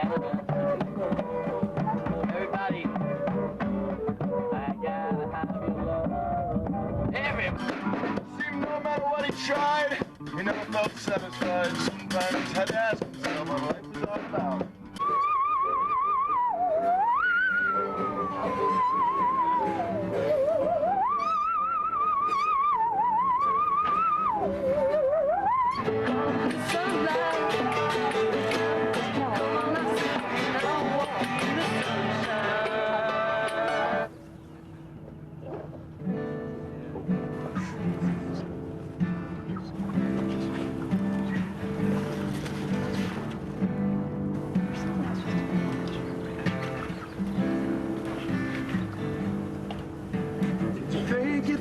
Everybody, I gotta have your love. Everybody. Seemed no matter what he tried, he never felt satisfied. Sometimes had to ask himself what life was all about.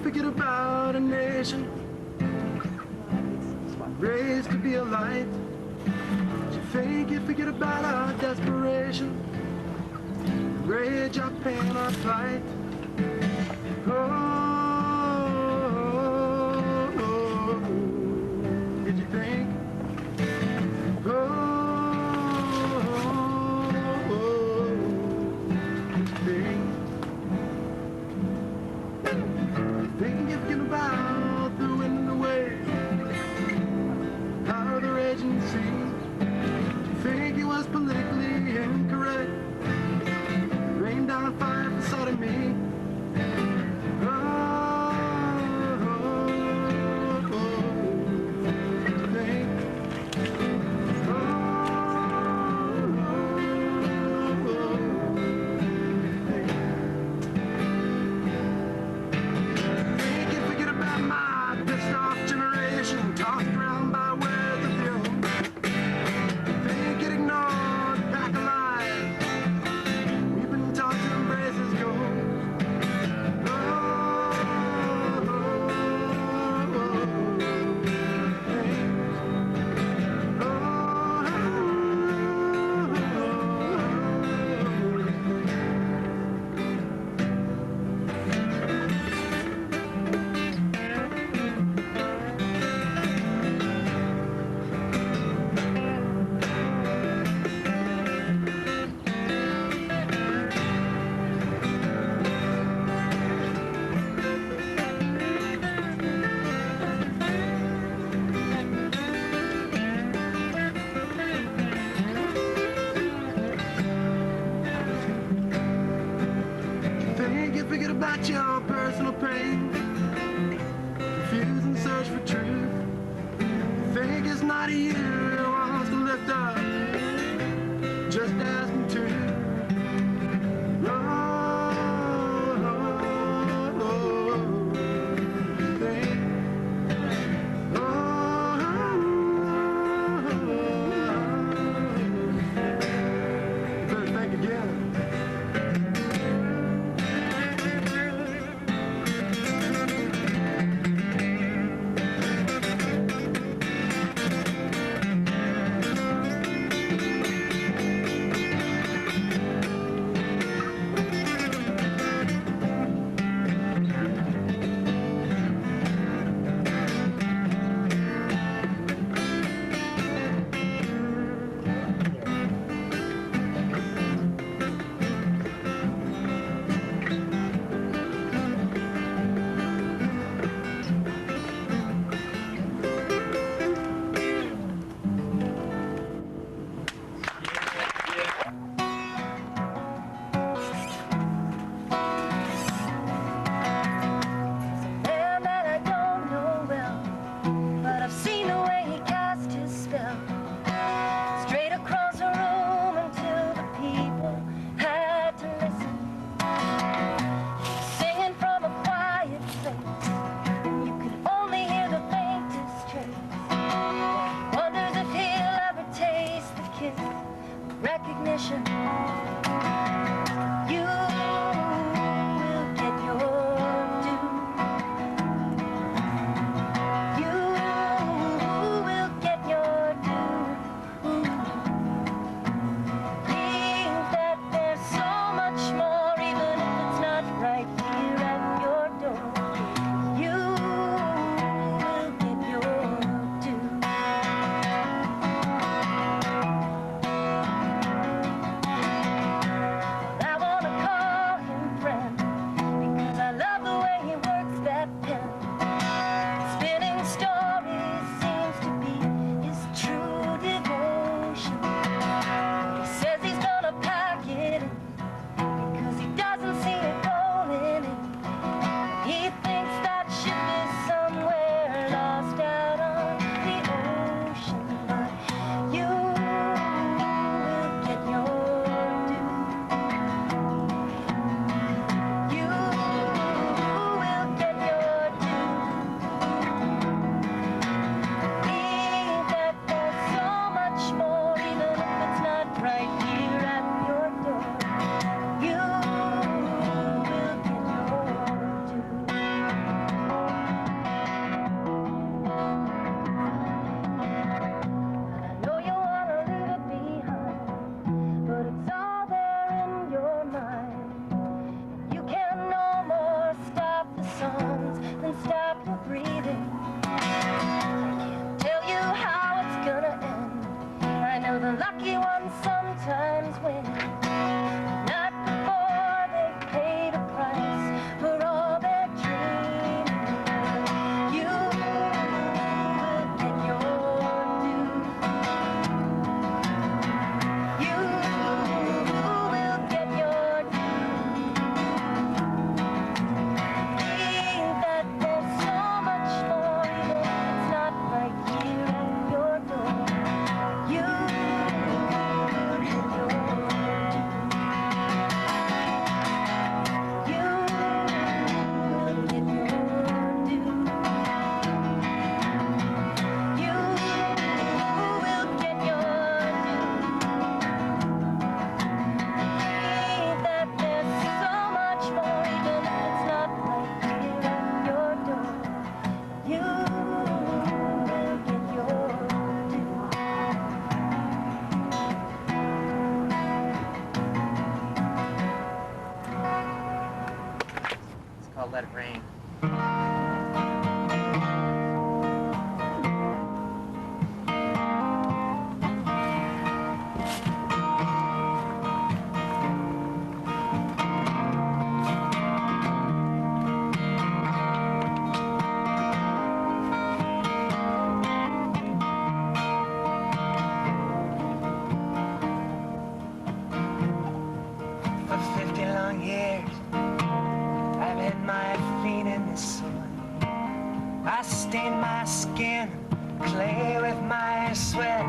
Forget about a nation raised to be a light. You think you forget about our desperation, rage, our pain, our fight. Oh, did you think? Thinking if you about the wind and the waves, how the raging sea. Think it was politically incorrect, rain down fire inside of me. Forget about your personal pain, confuse and search for truth. Think it's not you who wants to lift up, just ask him to. Better think again. Recognition. You will get your due. You will get your due. Think that there's so much more, even if it's not right here at your door. You will get your due. sometimes win. Not before they pay the price for all their dreaming. You will get your due. You will get your due. Think that there's so much more, even if it's not right here at your door. You will get your due. You will get your due. You will get your due. Think that there's so much more, even if it's not right here at your door. You will get your due. It's called Let It Rain. For 50 long years, I've had my feet in the soil. I stain my skin, clay with my sweat.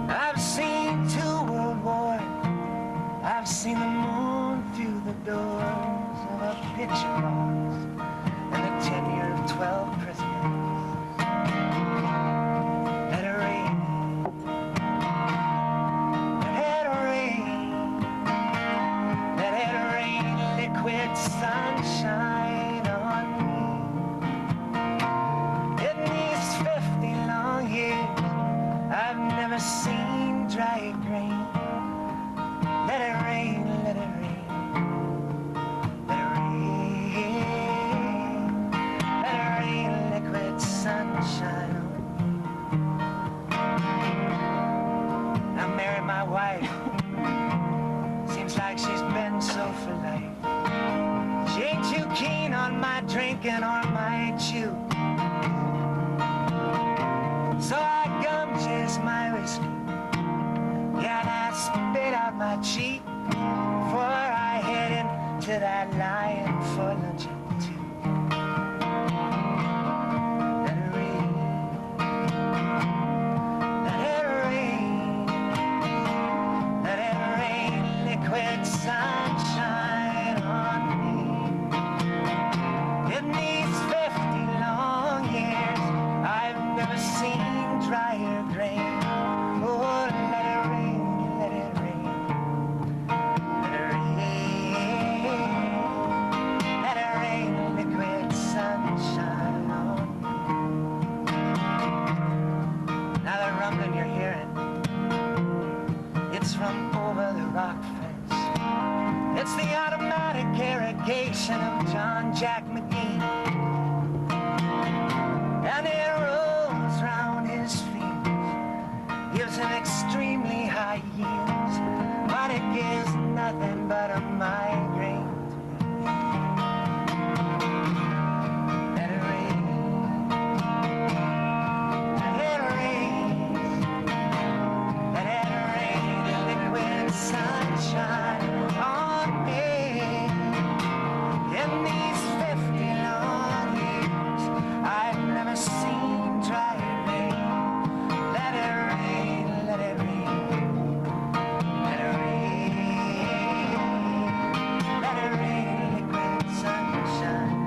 I've seen 2 world wars. I've seen the moon through the doors of a picture box and the tenure of 12 prisoners. Let it rain. Let it rain. Let it rain, liquid sunshine on me. In these 50 long years, I've never seen dry grain. Let it rain, let it rain. Let it rain. Let it rain, liquid sunshine on me. I married my wife. Seems like she's been so for life. She ain't too keen on my drinking or my chew. So I gum jizz my whiskey. Yeah, and I spit out my cheek before I head into that lion for lunch at 2. Let it rain. Let it rain. Let it rain, liquid sunshine on me. In these 50 long years, I've never seen drier grain. Oh, let it rain, let it rain. Let it rain. Let it rain, liquid sunshine on me. Now that rumbling you're hearing, it's from over the rock fence. It's the automatic irrigation of John Jack McGee. And it rolls round his fields, gives him extremely high yields, but it gives nothing but a migraine to me. Let it rain. Let it rain. Let it rain, liquid sunshine on me. In these 50 long years, I've never seen dry rain. Let it rain, let it rain. Let it rain. Let it rain, liquid sunshine.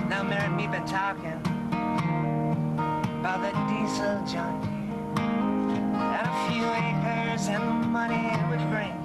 Now, Mary and me been talking about the diesel John Deere and a few acres and the money it would bring.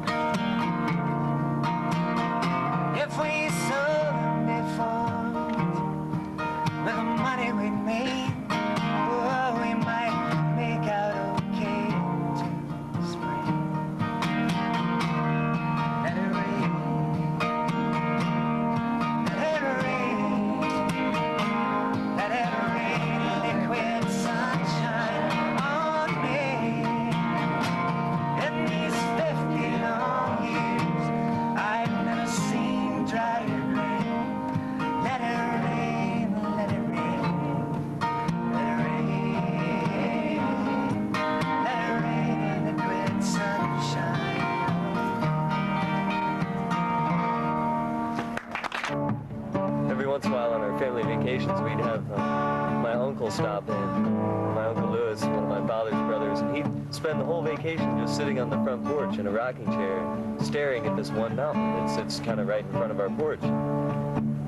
vacations, we'd have my uncle stop in. My Uncle Lewis, one of my father's brothers, and he'd spend the whole vacation just sitting on the front porch in a rocking chair, staring at this one mountain that sits kind of right in front of our porch.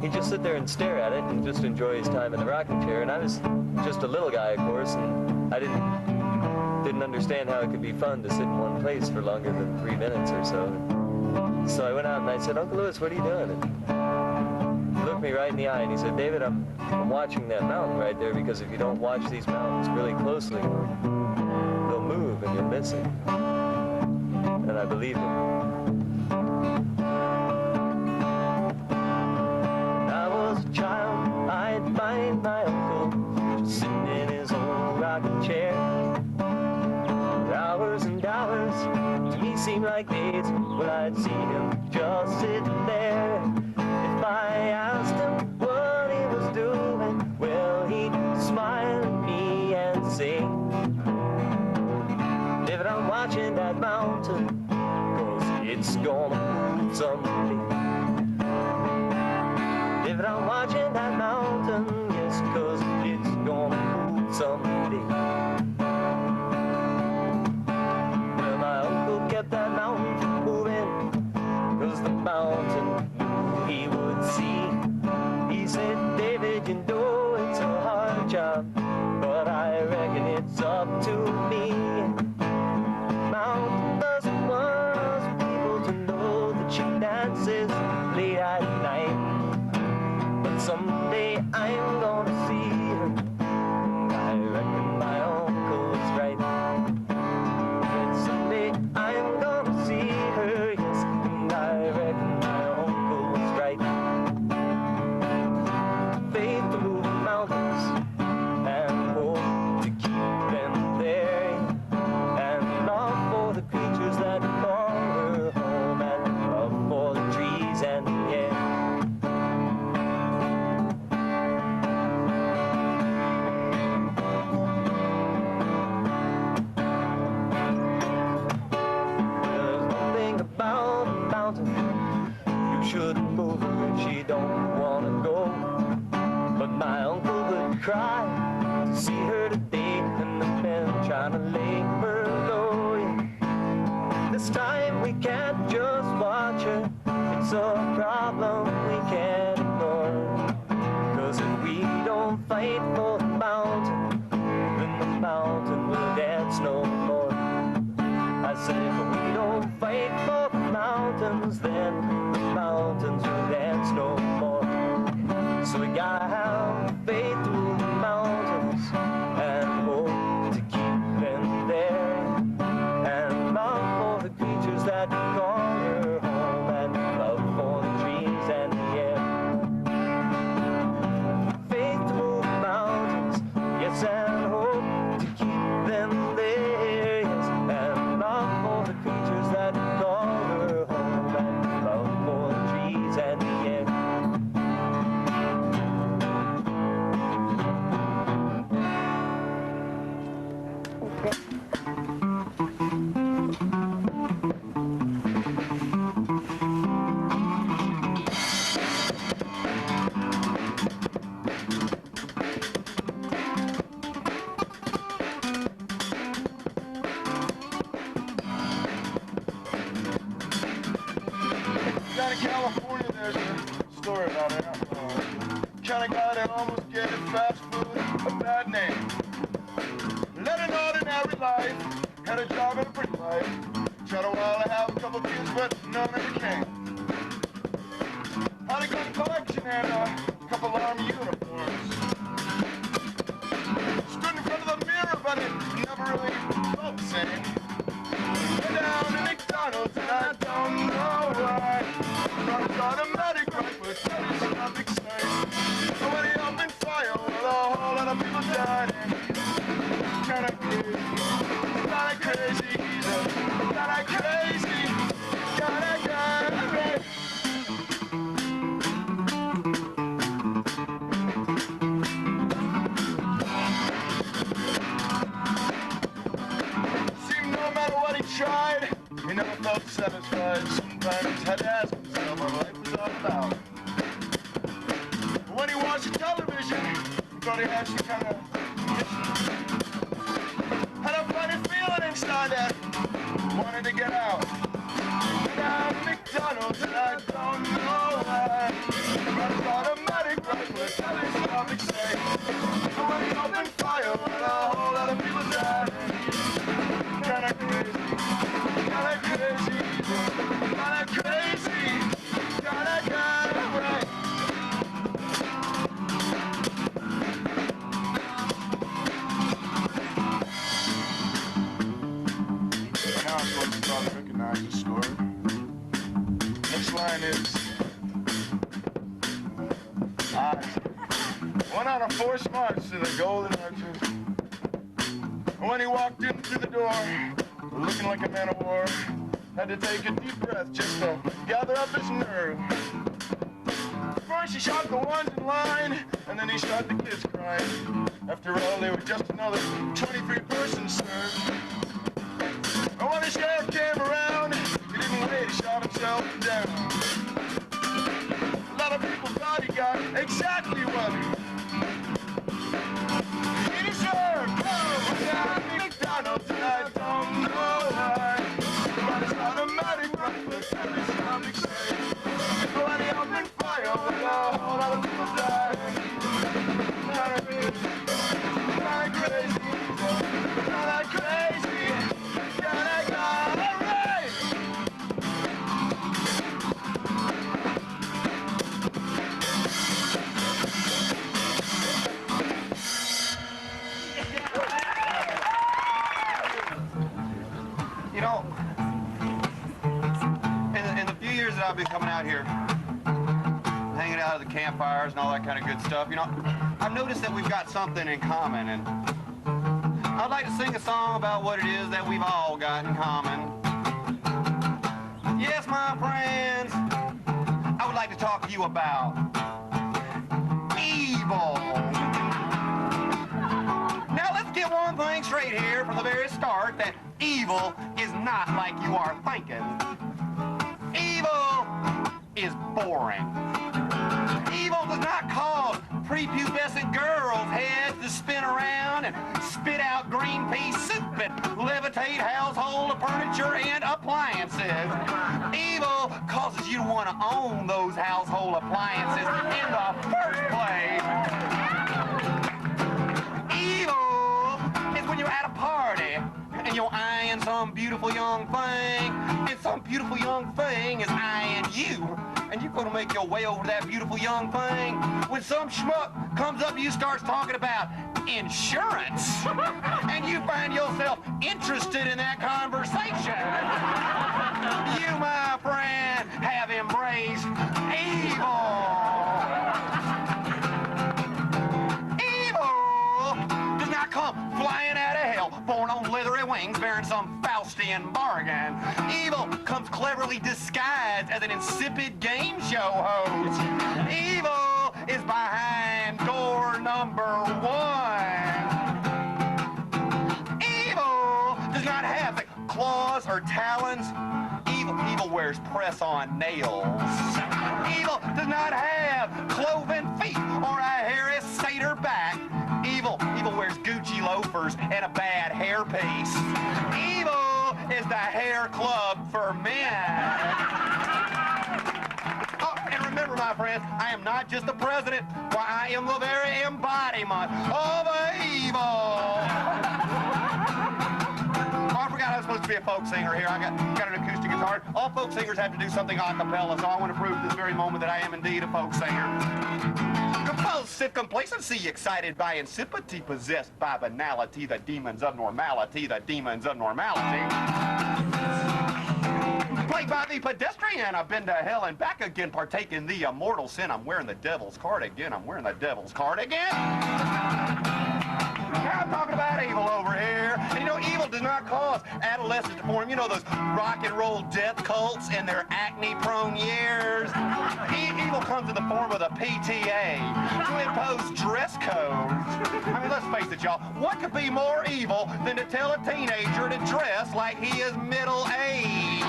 He'd just sit there and stare at it and just enjoy his time in the rocking chair. And I was just a little guy, of course, and I didn't understand how it could be fun to sit in one place for longer than 3 minutes or so. So I went out and I said, "Uncle Lewis, what are you doing?" And he looked me right in the eye and he said, "David, I'm watching that mountain right there, because if you don't watch these mountains really closely, they'll move and you'll miss it." And I believed him. Child, I'd find my uncle just sitting in his old rocking chair. For hours and hours, to me seemed like days. Well, I'd see him just sitting there. If I asked him what he was doing, well, he'd smile at me and say, "David, I'm watching that mountain, 'cause it's gonna move someday. David, I'm watching that mountain, yes, 'cause it's gonna move someday." Well, my uncle kept that mountain moving, 'cause the mountain knew he would see. He said, "David, you know it's a hard job, but I reckon it's up to me. Mountain doesn't want us people to know that she dances late at night. Someday I'm gonna see her, and I reckon my uncle was right. And someday I'm gonna see her, yes, and I reckon my uncle was right. Faith to move mountains and hope to keep them there, and love for the creatures that call her home, and love for the trees and the air. Shouldn't move her if she don't want to go. But my uncle would cry to see her today, and the men trying to lay her low. This time we can't just watch her, it's a problem we can't ignore. 'Cause if we don't fight for the mountain, then the mountain will dance no more. I said, if we don't fight for the mountains, then mountains will dance no more. So we gotta have faith to move the mountains and hope to keep them there, and love for the creatures that call her home, and love for the trees and the air. Faith to move the mountains, yes, and hope to keep them there, yes, and love for the creatures that call her home, and love for the trees and the air. Down in California, there's a story about it. Kind of guy that almost gave fast food a bad name. Led an ordinary life, had a job and a pretty wife. Tried a while to have a couple kids, but none ever came. Had a gun collection and a couple army uniforms. Stood in front of the mirror, but it never really felt the same. Went down to McDonald's and I don't know why. Thought it's automatic, right, but that is not the same. So when he opened fire, well, a whole lot of people died. And kinda crazy, kinda crazy, kinda crazy, kinda crazy. Seemed no matter what he tried, he never felt satisfied. Sometimes had to ask himself what life was all about. When he watched television, everybody has to kind of had a funny feeling inside that wanted to get out. Down McDonald's and I don't know why. Runs automatic rifle, telescopic safe. Somebody opened fire when a whole lot of people died. Kinda crazy, kinda crazy, kinda crazy, kinda right. Now I'm supposed to probably recognize the score. Next line is I went on a forced march to the Golden Arches. And when he walked in through the door, looking like a man of war, had to take a deep breath just to gather up his nerve. First he shot the ones in line, and then he shot the kids crying. After all, they were just another 23 persons served. And when the sheriff came around, he didn't wait, he shot himself down. A lot of people thought he got exactly what he deserved. Oh, down McDonald's and I don't know why. But it's automatic rifle, telescopic safe. When he opened fire, when a whole lot of people died. Kinda crazy, kinda crazy, kinda crazy, kinda right. You know, in the few years that I've been coming out here, hanging out at the campfires and all that kind of good stuff, you know, I've noticed that we've got something in common, and I'd like to sing a song about what it is that we've all got in common. Yes, my friends, I would like to talk to you about evil. Now, let's get one thing straight here from the very start, that evil is not like you are thinking. Evil is boring. Evil does not cause prepubescent girls' heads to spin around and spit out green pea soup and levitate household furniture and appliances. Evil causes you to want to own those household appliances in the first place. Evil is when you're at a party and you're eyeing some beautiful young thing, and some beautiful young thing is eyeing you, and you're gonna make your way over to that beautiful young thing when some schmuck comes up to you, starts talking about insurance, and you find yourself interested in that conversation. You, my friend, have embraced evil. Does not come flying out of hell, born on leathery wings, bearing some Faustian bargain. Evil comes cleverly disguised as an insipid game show host. Evil is behind door number 1. Evil does not have the claws or talons. Evil wears press-on nails. Evil does not have cloven feet or a hairy satyr back. Evil wears Gucci loafers and a bad hairpiece. Evil is the hair club for men. Oh, and remember, my friends, I am not just the president. Why, I am the very embodiment of evil. Oh, I forgot I was supposed to be a folk singer here. I got an acoustic guitar. All folk singers have to do something a cappella, so I want to prove this very moment that I am indeed a folk singer. Compulsive complacency, excited by insipidity, possessed by banality, the demons of normality, the demons of normality. Plagued by the pedestrian, I've been to hell and back again, partake in the immortal sin. I'm wearing the devil's cardigan, I'm wearing the devil's cardigan. Now I'm talking about evil over here. And you know, evil does not cause adolescents to form, you know, those rock and roll death cults in their acne-prone years. Evil comes in the form of the PTA to impose dress codes. I mean, let's face it, y'all. What could be more evil than to tell a teenager to dress like he is middle-aged?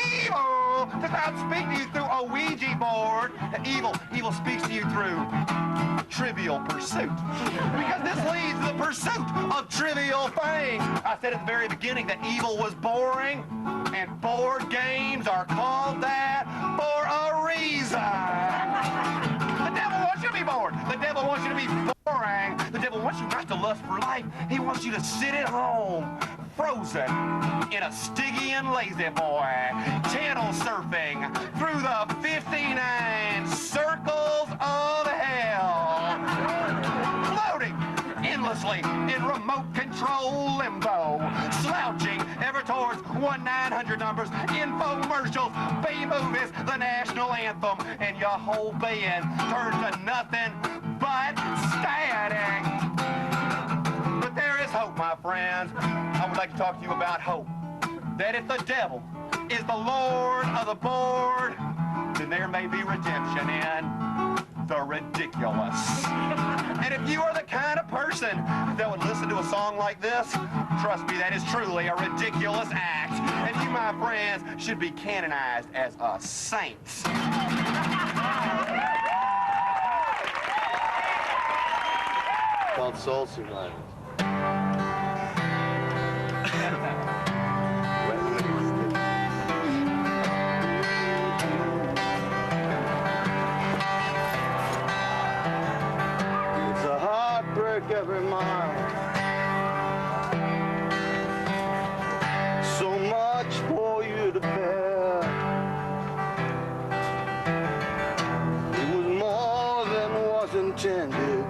Evil does not speak to you through a Ouija board. Evil speaks to you through Trivial Pursuit. Because this leads to the pursuit of trivial things. I said at the very beginning that evil was boring, and board games are called that for a reason. The devil wants you to be bored. The devil wants you to be boring. The devil wants you not to lust for life. He wants you to sit at home, frozen in a Stygian lazy boy, channel surfing through the 59 circles of hell, floating endlessly in remote control limbo, slouching ever towards 1-900 numbers, infomercials, B-movies, the national anthem, and your whole being turns to nothing but static. But there is hope, my friends. I would like to talk to you about hope. That if the devil is the Lord of the board, then there may be redemption in the ridiculous. And if you are the kind of person that would listen to a song like this, trust me, that is truly a ridiculous act. And you, my friends, should be canonized as a saint. Called Soul Survivors. It's a heartbreak every mile. So much for you to bear. It was more than was intended.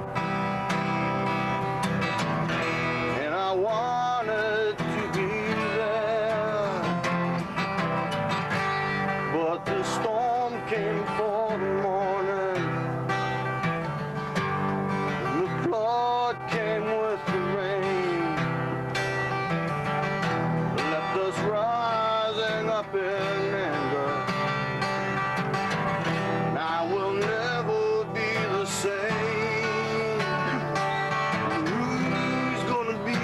And I wanted to be there. But the storm came for the morning. And the flood came with the rain. Left us rising up in anger. And I will never be the same. Who's gonna be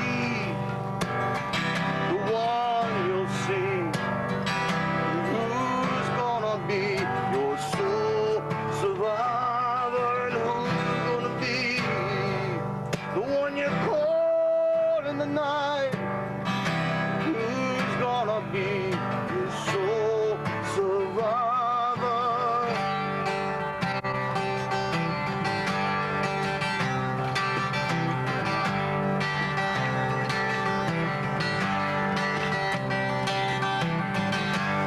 the one you'll see? Who's gonna be your soul survivor? And who's gonna be the one you call in the night? Who's gonna be your soul survivor?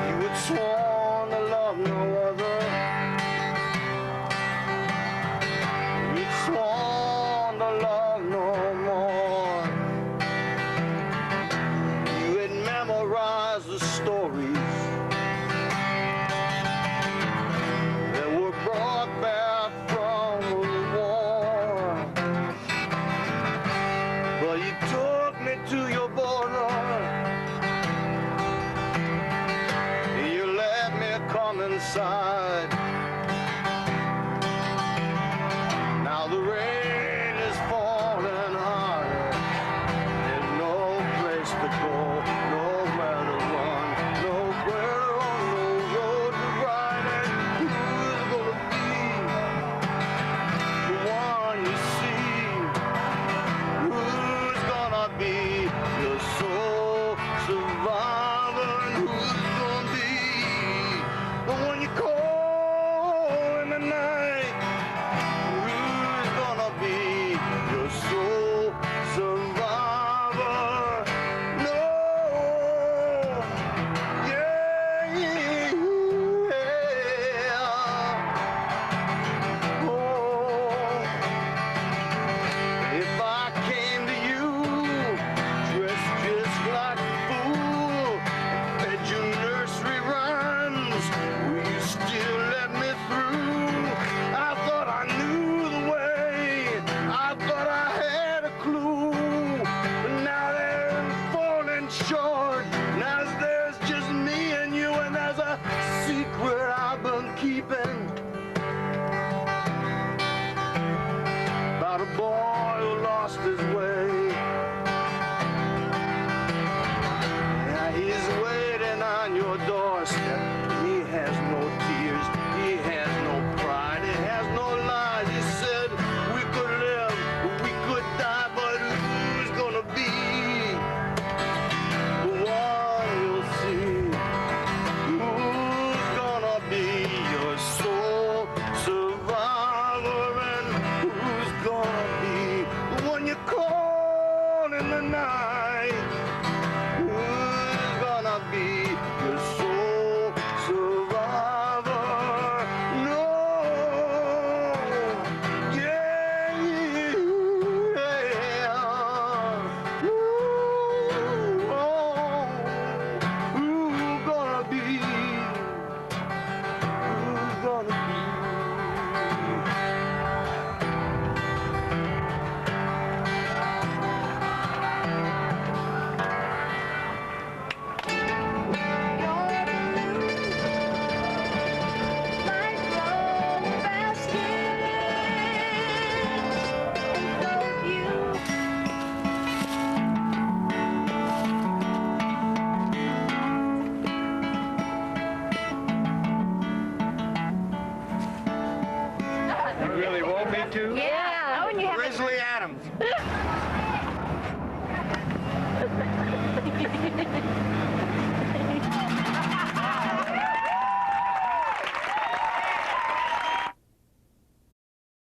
You had sworn to love no other. You'd sworn to love no more. You had memorized the stories that were brought back from the war. But you took me to your border. You let me come inside. Now the rain is falling harder. There's no place to go, nowhere to run, nowhere to run, no road to ride. And who's gonna be the one you see? Who's gonna be your soul survivor? And who's gonna be the one you call in the night? Who's gonna be your soul survivor? No, yeah, yeah. Oh, if I came to you dressed just like a fool, fed you nursery rhymes, will you still let me through? I thought I knew the way, I thought I had a clue, but now they're falling short. Now there's just me and you, and there's a secret I've been keeping about a boy who lost his way. Yeah, he's waiting on your doorstep. He has no tears, really want me to? Yeah. Oh, and you have Grizzly Adams.